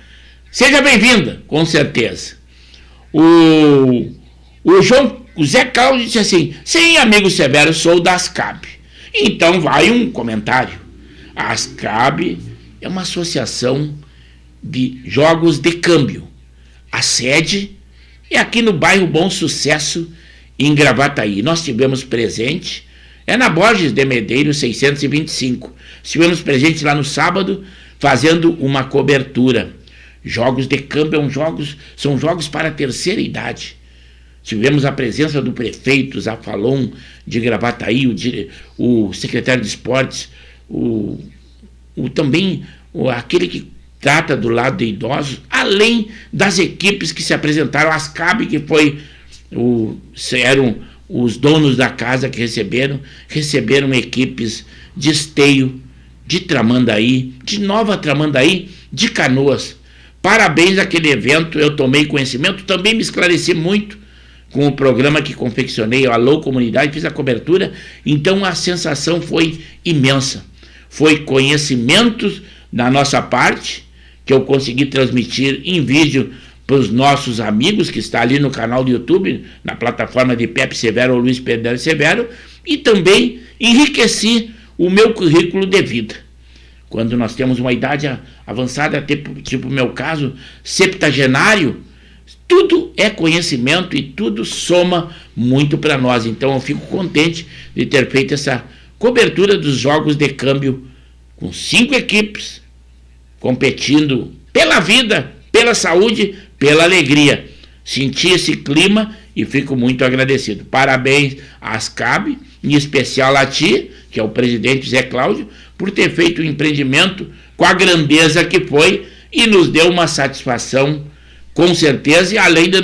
Seja bem-vinda, com certeza. O Zé Cláudio disse assim: sim, amigo Severo, sou da ASCAB. Então vai um comentário. A ASCAB é uma associação de jogos de câmbio. A sede é aqui no bairro Bom Sucesso, em Gravataí. Nós tivemos presente, é na Borges de Medeiros 625. Estivemos presentes lá no sábado, fazendo uma cobertura. Jogos de câmbio são jogos para a terceira idade. Tivemos a presença do prefeito Zafalon de Gravataí, o secretário de esportes, também aquele que trata do lado de idosos, além das equipes que se apresentaram, as ASCAB, que eram os donos da casa que receberam equipes de Esteio, de Tramandaí, de Nova Tramandaí, de Canoas. Parabéns àquele evento, eu tomei conhecimento, também me esclareci muito com o programa que confeccionei, o Alô Comunidade, fiz a cobertura, então a sensação foi imensa. Foi conhecimentos da nossa parte, que eu consegui transmitir em vídeo para os nossos amigos, que está ali no canal do YouTube, na plataforma de Pepe Severo ou Luiz Pedro Severo, e também enriqueci o meu currículo de vida. Quando nós temos uma idade avançada, tipo o meu caso, septagenário, tudo é conhecimento e tudo soma muito para nós. Então eu fico contente de ter feito essa cobertura dos jogos de câmbio com 5 equipes competindo pela vida, pela saúde, pela alegria. Senti esse clima e fico muito agradecido. Parabéns à ASCAB, em especial a ti, que é o presidente Zé Cláudio, por ter feito o empreendimento com a grandeza que foi e nos deu uma satisfação, com certeza, e além de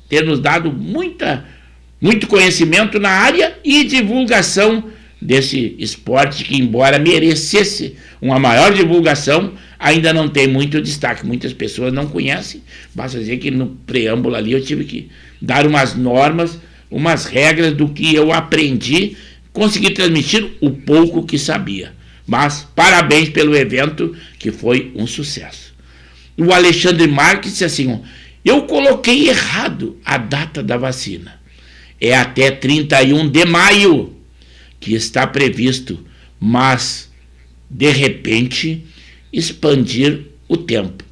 ter nos dado muito conhecimento na área e divulgação desse esporte que, embora merecesse uma maior divulgação, ainda não tem muito destaque. Muitas pessoas não conhecem. Basta dizer que no preâmbulo ali eu tive que dar umas normas, umas regras do que eu aprendi, consegui transmitir o pouco que sabia. Mas parabéns pelo evento, que foi um sucesso. O Alexandre Marques disse assim: eu coloquei errado a data da vacina. É até 31 de maio que está previsto, mas de repente expandir o tempo.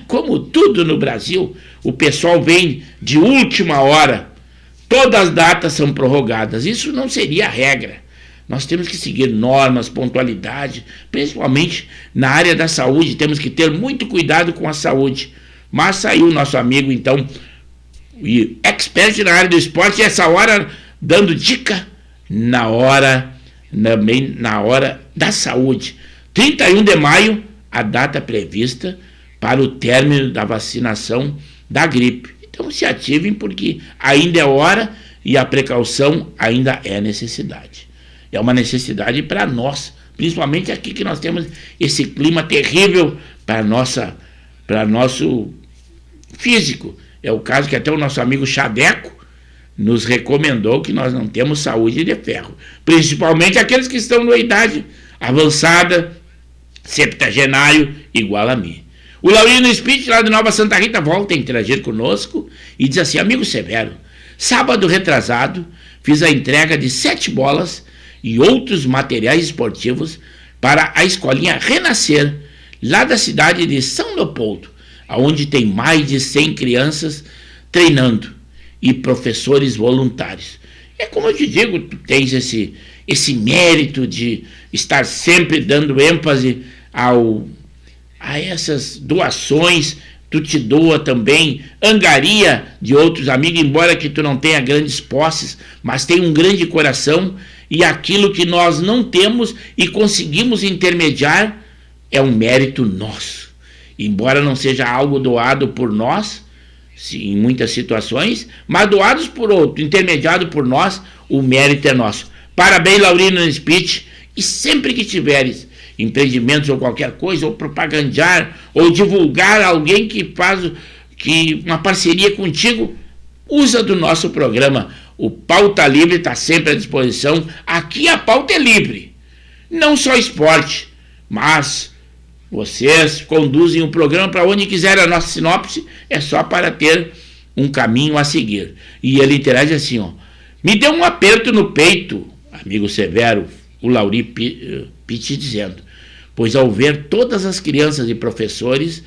Como tudo no Brasil, o pessoal vem de última hora, todas as datas são prorrogadas. Isso não seria a regra. Nós temos que seguir normas, pontualidade, principalmente na área da saúde, temos que ter muito cuidado com a saúde. Mas saiu o nosso amigo, então, e expert na área do esporte, essa hora dando dica também na hora da saúde. 31 de maio, a data prevista para o término da vacinação da gripe. Então se ativem, porque ainda é hora e a precaução ainda é necessidade. É uma necessidade para nós, principalmente aqui que nós temos esse clima terrível para nosso físico. É o caso que até o nosso amigo Chadeco nos recomendou, que nós não temos saúde de ferro, principalmente aqueles que estão na idade avançada, septagenário, igual a mim. O Laurino Spitz, lá de Nova Santa Rita, volta a interagir conosco e diz assim: amigo Severo, sábado retrasado fiz a entrega de 7 bolas e outros materiais esportivos para a escolinha Renascer, lá da cidade de São Leopoldo. onde tem mais de 100 crianças treinando e professores voluntários. É como eu te digo, tu tens esse mérito de estar sempre dando ênfase a essas doações. Tu te doa também, angaria de outros amigos, embora que tu não tenha grandes posses, mas tem um grande coração, e aquilo que nós não temos e conseguimos intermediar é um mérito nosso. Embora não seja algo doado por nós, sim, em muitas situações, mas doados por outro, intermediado por nós, o mérito é nosso. Parabéns, Laurino Spitz, e sempre que tiveres empreendimentos ou qualquer coisa, ou propagandear, ou divulgar alguém que faz uma parceria contigo, usa do nosso programa. O Pauta Livre está sempre à disposição. Aqui a pauta é livre, não só esporte, mas vocês conduzem o programa para onde quiser. A nossa sinopse é só para ter um caminho a seguir. E ele interage assim, ó: me deu um aperto no peito, amigo Severo, o Lauri Pitti dizendo, pois ao ver todas as crianças e professores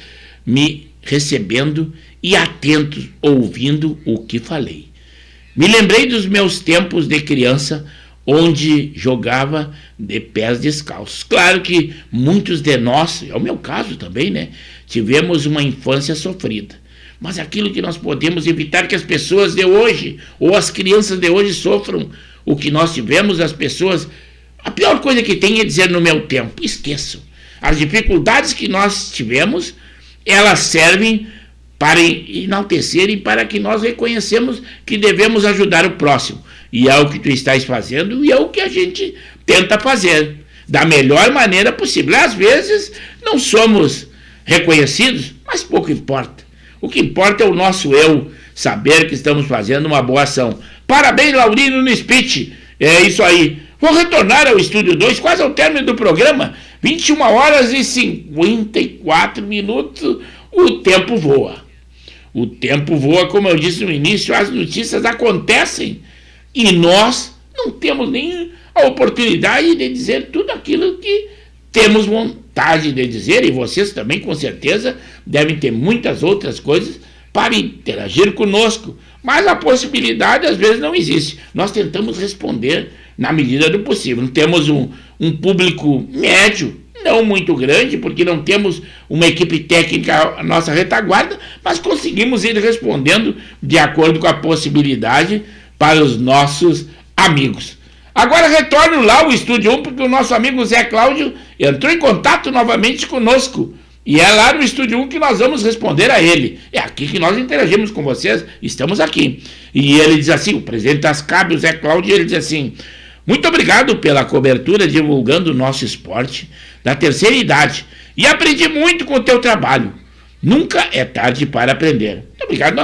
me recebendo e atentos ouvindo o que falei, me lembrei dos meus tempos de criança, onde jogava de pés descalços. Claro que muitos de nós, é o meu caso também, né, tivemos uma infância sofrida, mas aquilo que nós podemos evitar que as pessoas de hoje, ou as crianças de hoje, sofram o que nós tivemos, as pessoas... A pior coisa que tem é dizer no meu tempo. Esqueçam. As dificuldades que nós tivemos, elas servem para enaltecer e para que nós reconhecemos que devemos ajudar o próximo. E é o que tu estás fazendo e é o que a gente tenta fazer da melhor maneira possível. Às vezes não somos reconhecidos, mas pouco importa. O que importa é o nosso eu, saber que estamos fazendo uma boa ação. Parabéns, Laurino Spitz. É isso aí. Vou retornar ao Estúdio 2, quase ao término do programa. 21 horas e 54 minutos. O tempo voa. O tempo voa, como eu disse no início, as notícias acontecem e nós não temos nem a oportunidade de dizer tudo aquilo que temos vontade de dizer, e vocês também, com certeza, devem ter muitas outras coisas para interagir conosco, mas a possibilidade às vezes não existe. Nós tentamos responder na medida do possível. Temos um público médio, não muito grande, porque não temos uma equipe técnica à nossa retaguarda, mas conseguimos ir respondendo de acordo com a possibilidade para os nossos amigos. Agora retorno lá ao Estúdio 1, porque o nosso amigo Zé Cláudio entrou em contato novamente conosco. E é lá no Estúdio 1 que nós vamos responder a ele. É aqui que nós interagimos com vocês, estamos aqui. E ele diz assim, o presidente das CAB, o Zé Cláudio, ele diz assim: muito obrigado pela cobertura divulgando o nosso esporte da terceira idade. E aprendi muito com o teu trabalho. Nunca é tarde para aprender. Muito obrigado,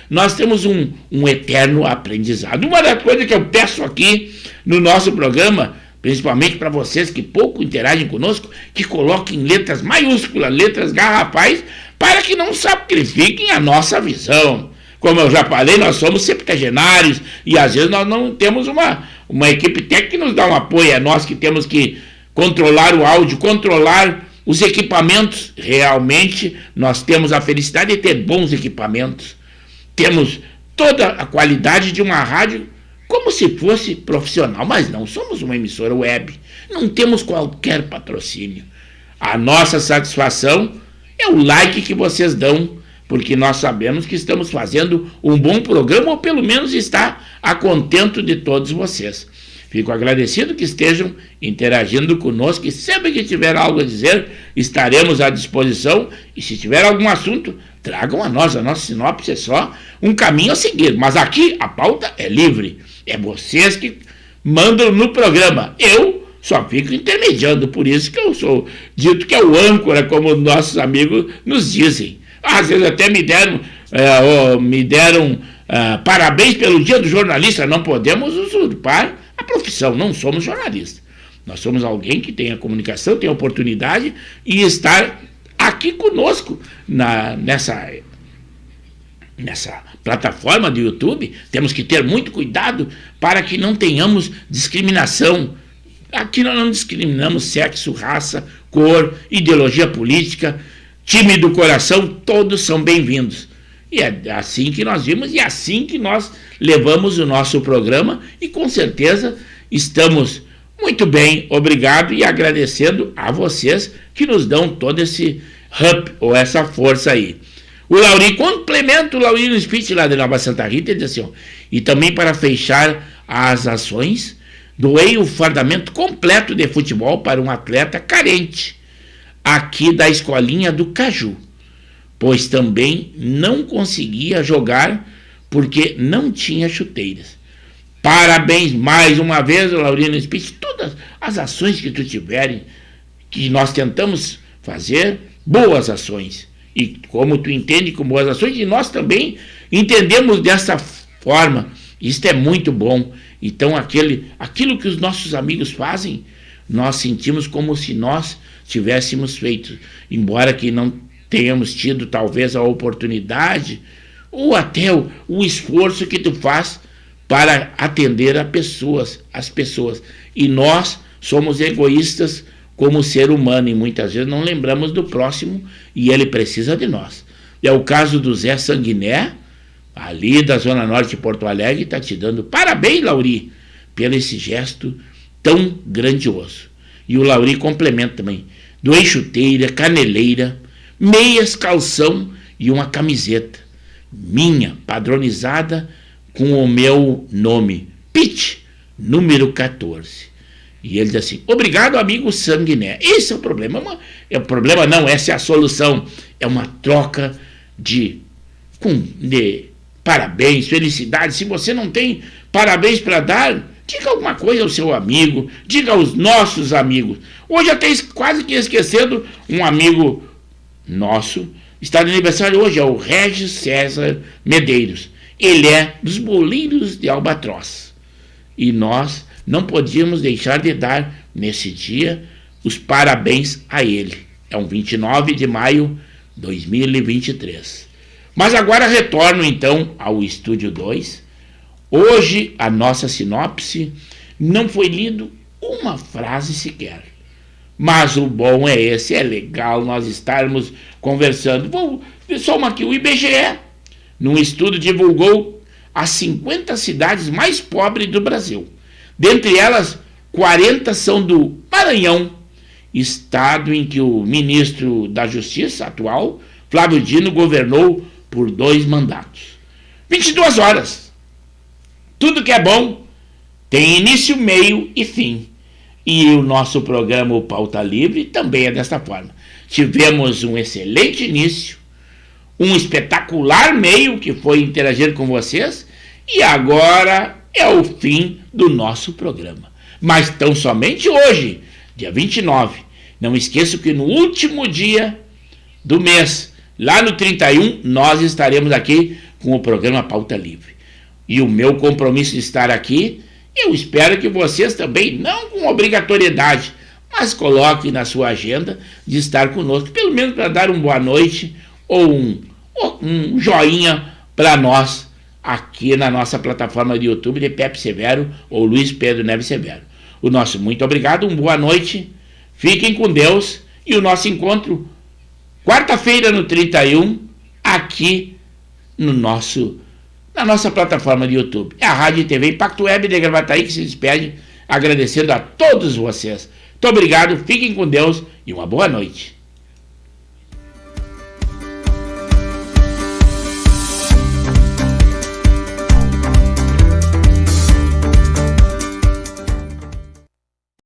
nós temos um eterno aprendizado. Uma das coisas que eu peço aqui no nosso programa, principalmente para vocês que pouco interagem conosco, que coloquem letras maiúsculas, letras garrafais, para que não sacrifiquem a nossa visão. Como eu já falei, nós somos septuagenários e às vezes nós não temos uma equipe técnica que nos dá um apoio. É nós que temos que controlar o áudio, controlar os equipamentos. Realmente nós temos a felicidade de ter bons equipamentos. Temos toda a qualidade de uma rádio como se fosse profissional, mas não somos uma emissora web. Não temos qualquer patrocínio. A nossa satisfação é o like que vocês dão, porque nós sabemos que estamos fazendo um bom programa, ou pelo menos está a contento de todos vocês. Fico agradecido que estejam interagindo conosco, e sempre que tiver algo a dizer, estaremos à disposição, e se tiver algum assunto, tragam a nós. A nossa sinopse é só um caminho a seguir, mas aqui a pauta é livre. É vocês que mandam no programa. Eu só fico intermediando, por isso que eu sou dito que é o âncora, como nossos amigos nos dizem. Às vezes até me deram parabéns pelo Dia do Jornalista. Não podemos usurpar a profissão, não somos jornalistas. Nós somos alguém que tem a comunicação, tem a oportunidade e estar aqui conosco nessa plataforma do YouTube. Temos que ter muito cuidado para que não tenhamos discriminação. Aqui nós não discriminamos sexo, raça, cor, ideologia política. time do coração, todos são bem-vindos. E é assim que nós vimos e é assim que nós levamos o nosso programa e com certeza estamos muito bem, obrigado e agradecendo a vocês que nos dão todo esse up ou essa força aí. O Lauri complementa o Laurino Spitz lá de Nova Santa Rita e diz assim, ó, e também para fechar as ações, doei o fardamento completo de futebol para um atleta carente aqui da escolinha do Caju, pois também não conseguia jogar porque não tinha chuteiras. Parabéns mais uma vez, Laurino Spitz, todas as ações que tu tiverem, que nós tentamos fazer, boas ações. E como tu entende com boas ações, e nós também entendemos dessa forma. Isto é muito bom. Então, aquilo que os nossos amigos fazem, nós sentimos como se nós tivéssemos feito. Embora que não tenhamos tido, talvez, a oportunidade, ou até o esforço que tu faz para atender as pessoas. E nós somos egoístas como ser humano e muitas vezes não lembramos do próximo e ele precisa de nós. É o caso do Zé Sanguiné, ali da Zona Norte de Porto Alegre, está te dando parabéns, Lauri, pelo esse gesto tão grandioso. E o Lauri complementa também, doei chuteira, caneleira, meias, calção e uma camiseta minha, padronizada com o meu nome, Pete, número 14. E ele diz assim, obrigado, amigo Sanguiné. Esse é o problema. O problema não, essa é a solução. É uma troca de parabéns, felicidade. Se você não tem parabéns para dar, diga alguma coisa ao seu amigo, diga aos nossos amigos. Hoje até quase que esquecendo, um amigo nosso está de aniversário hoje, é o Regis César Medeiros. Ele é dos boleiros de Albatroz. E nós não podíamos deixar de dar, nesse dia, os parabéns a ele. É um 29 de maio de 2023. Mas agora retorno, então, ao Estúdio 2. Hoje, a nossa sinopse não foi lido uma frase sequer. Mas o bom é esse, é legal nós estarmos conversando. Vou só uma aqui, o IBGE, num estudo, divulgou as 50 cidades mais pobres do Brasil. Dentre elas, 40 são do Maranhão, estado em que o ministro da Justiça atual, Flávio Dino, governou por 2 mandatos. 22 horas. Tudo que é bom tem início, meio e fim. E o nosso programa, o Pauta Livre, também é desta forma. Tivemos um excelente início, um espetacular meio, que foi interagir com vocês, e agora é o fim do nosso programa. Mas tão somente hoje, dia 29. Não esqueça que no último dia do mês, lá no 31, nós estaremos aqui com o programa Pauta Livre. E o meu compromisso de estar aqui, eu espero que vocês também, não com obrigatoriedade, mas coloquem na sua agenda de estar conosco, pelo menos para dar uma boa noite ou um joinha para nós, aqui na nossa plataforma de YouTube de Pepe Severo ou Luiz Pedro Neves Severo. O nosso muito obrigado, uma boa noite, fiquem com Deus e o nosso encontro quarta-feira no 31, aqui na nossa plataforma de YouTube. É a Rádio e TV Impacto Web de Gravataí que se despede, agradecendo a todos vocês. Muito obrigado, fiquem com Deus e uma boa noite.